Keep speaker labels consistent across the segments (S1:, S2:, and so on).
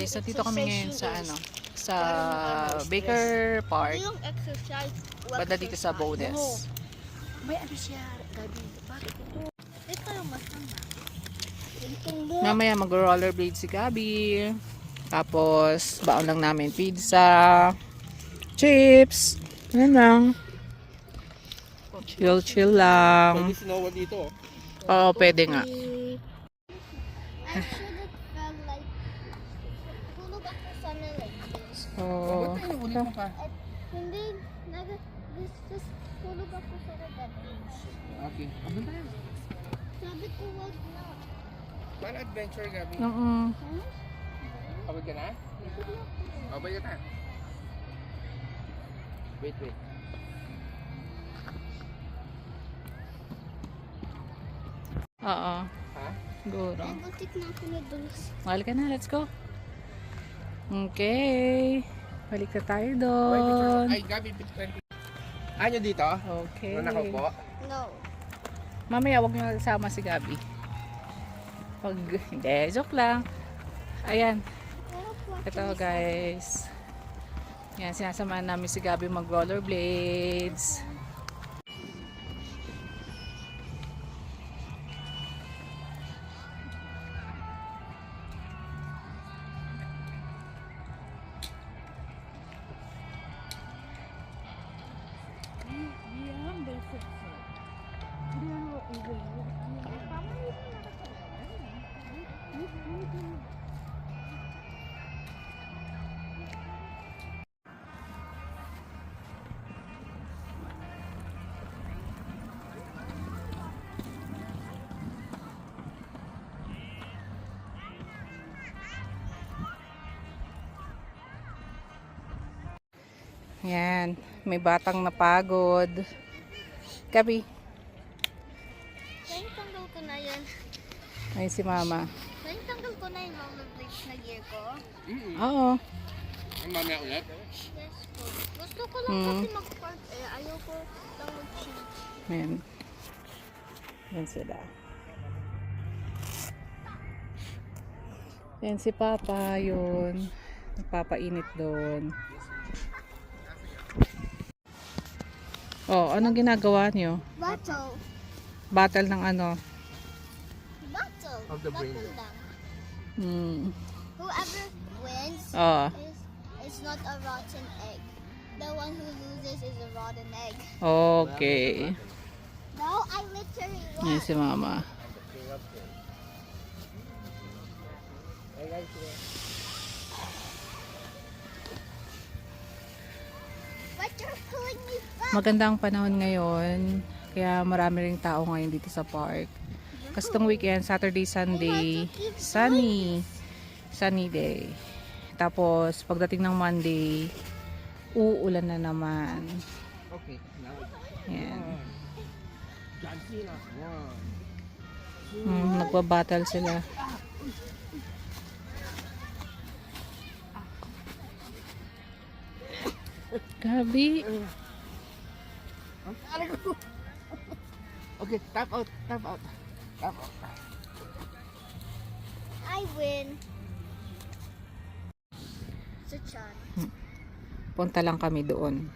S1: guys, nandito kami ngayon sa sa Baker Park.
S2: Yung exercise.
S1: Banda dito sa Bones.
S2: May ano siya, Gabi. Bakit ito? Ito yung masama. Itong mo.
S1: Mamaya mag-rollerblade si Gabi. Tapos, baon lang namin pizza, chips. Yan lang. Chill lang.
S3: Pwede sinowa dito.
S1: Oo, pwede nga.
S2: I should have felt like tulog ako sana like this.
S1: Oo.
S3: Ulit mo pa.
S2: At hindi, this tulog ako sana ganun.
S3: Okay. Abang tayo.
S2: Sabi ko wag na.
S3: Paano adventure, Gabi?
S1: Oo.
S3: Abang ka na? Abang ka na. Wait.
S1: Oo.
S3: Ha?
S1: Siguro.
S2: Ay, buntik na ako na dulas.
S1: Mahal ka na, let's go. Okay. Balik na tayo
S3: Wait,
S1: doon.
S3: Ay, Gabi, Anyo dito?
S1: Okay.
S3: Ano na po?
S2: No.
S1: Mamaya wag nyo nagsama si Gabi. Pag, hindi, joke lang. Ayan. Ito guys. Yan, sinasamahan namin si Gabi mag rollerblades. Yan, may batang napagod. Gabi,
S2: Kaya tanggal ko na yan.
S1: ayun si Mama.
S2: Kaya tanggal ko na yung rollerblades na gear ko.
S1: Oo.
S3: Ang mamaya ulit?
S2: Yes po. Gusto ko lang kasi mag-park eh. Ayaw ko lang mag-change.
S1: Yan. Yan sila. Yan si Papa, yun. Nagpapainit doon. Oh, anong ginagawa niyo?
S2: Battle.
S1: Battle ng ano?
S2: Battle.
S3: Of the brain.
S2: Battle lang. Whoever wins
S1: Oh,
S2: is not a rotten egg. The one who loses is a rotten egg.
S1: okay.
S2: No, I literally
S1: Yan
S2: won.
S1: si Mama.
S2: But you're pulling me back.
S1: Maganda ang panahon ngayon. Kaya marami ring tao ngayon dito sa park. Kasi itong weekend, Saturday, Sunday, sunny. Sunny day. Tapos, pagdating ng Monday, uulan na naman.
S3: Okay. Now.
S1: Yan.
S3: John Cena. One.
S1: Nagbabattle sila. Gabi.
S3: Okay, tap out. Tap out.
S2: I win. Sa chan.
S1: Punta lang kami doon.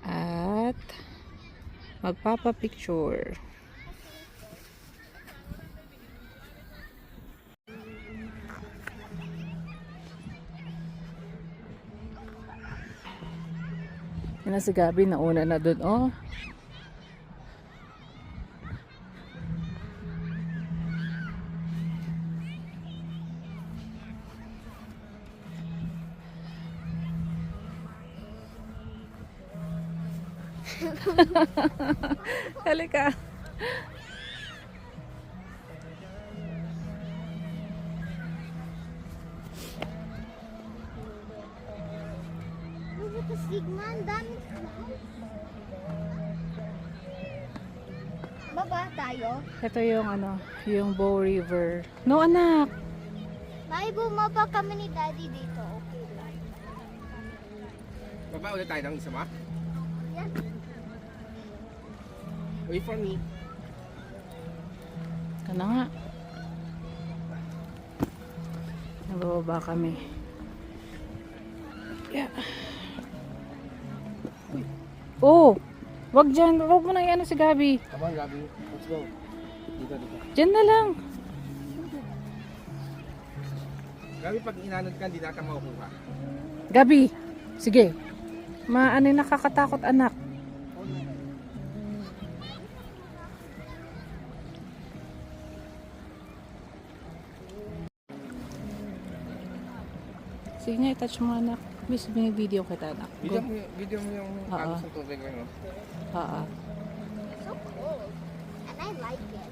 S1: At magpapapicture. Yan na si Gabi, nauna na doon. Oh. Halika.
S2: Look at the Sigma. Ang daming clouds. Baba tayo.
S1: Ito yung yung Bow River. No anak.
S2: May bumaba kami ni Daddy dito. Okay lang.
S3: Baba ulit tayo ng isa ba?
S2: Yan.
S3: Wait for me.
S1: Kana nga. Bababa kami. Yeah. Oh! Wag dyan. Wag mo na yan si Gabi.
S3: Come on, Gabi. Let's go. Dito.
S1: Dyan na lang.
S3: Gabi, pag inanod ka, hindi na ka makukuha.
S1: Gabi. Sige. Ano yung nakakatakot, anak? Sige nga, i-touch mo anak. Bis, binibideo kita anak. Go.
S3: Video mo yung
S1: Oo.
S3: agos ng tubig, ano?
S1: Oo.
S2: So cool. And I like it.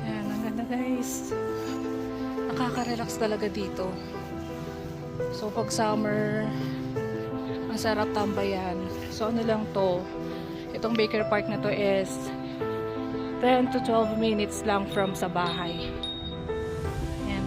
S1: Ayan, ang ganda guys. Nakaka-relax talaga dito. So pag summer, ang sarap tambayan. So ano lang to, itong Baker Park na to is 10 to 12 minutes lang from sa bahay. Ayan.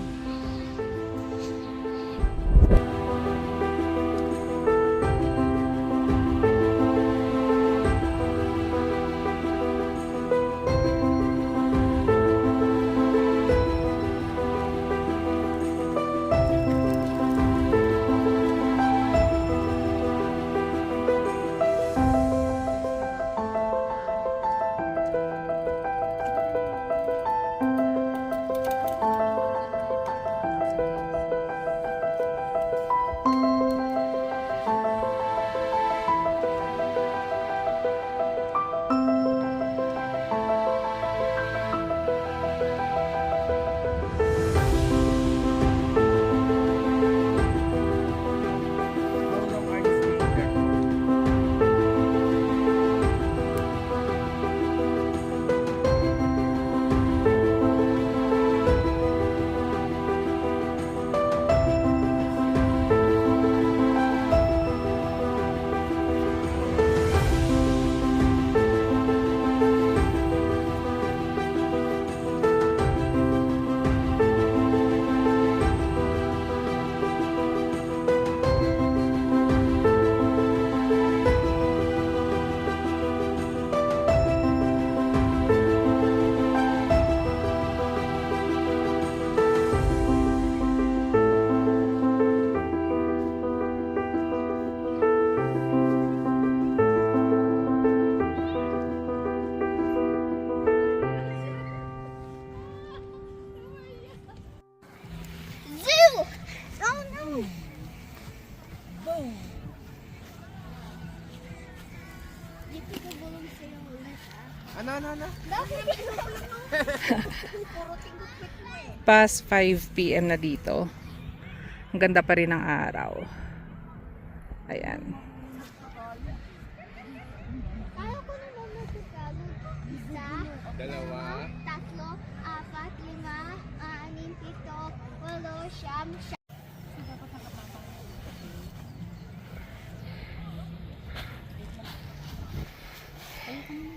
S3: How long are you staying there?
S2: Zoo! Oh no! Dito ka bulong sila ulit ah.
S3: Ano?
S2: Bakit? Puro tingkot mo eh.
S1: Past 5 PM na dito. Ang ganda pa rin ng araw. Ayan.
S2: Kaya ko na naman Tagalog. Isa,
S3: Dalawa.
S2: tatlo, apat, lima, anim, pito, walo, siyam, Sobrang.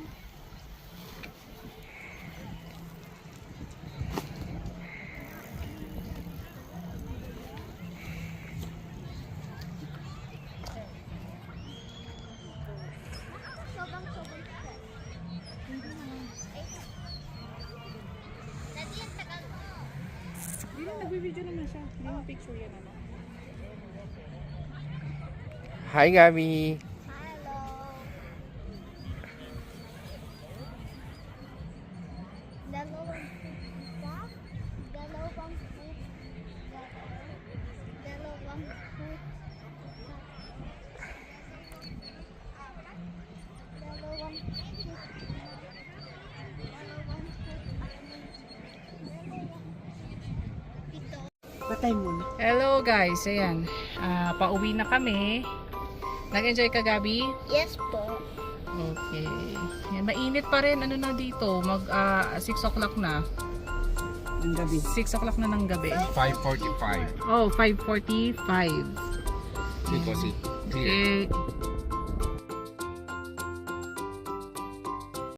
S2: Daddy, ang tagal mo.
S1: Hindi na, nagbibideo naman siya. Hindi mo picture yan ano.
S3: Hi, Gabi.
S2: Hello. Dalawang foot isa, dalawang foot, dalawang foot, dalawang pito.
S4: Patay muna.
S1: Hello guys, ayan. Pauwi na kami. Nag-enjoy ka Gabi?
S2: Yes po.
S1: Okay. Yan, mainit pa rin. Ano na dito? 6 o'clock na.
S4: Ang gabi.
S1: 6 o'clock na ng gabi.
S3: 5:45.
S1: Oh, 5:45.
S3: Because it here.
S1: Okay.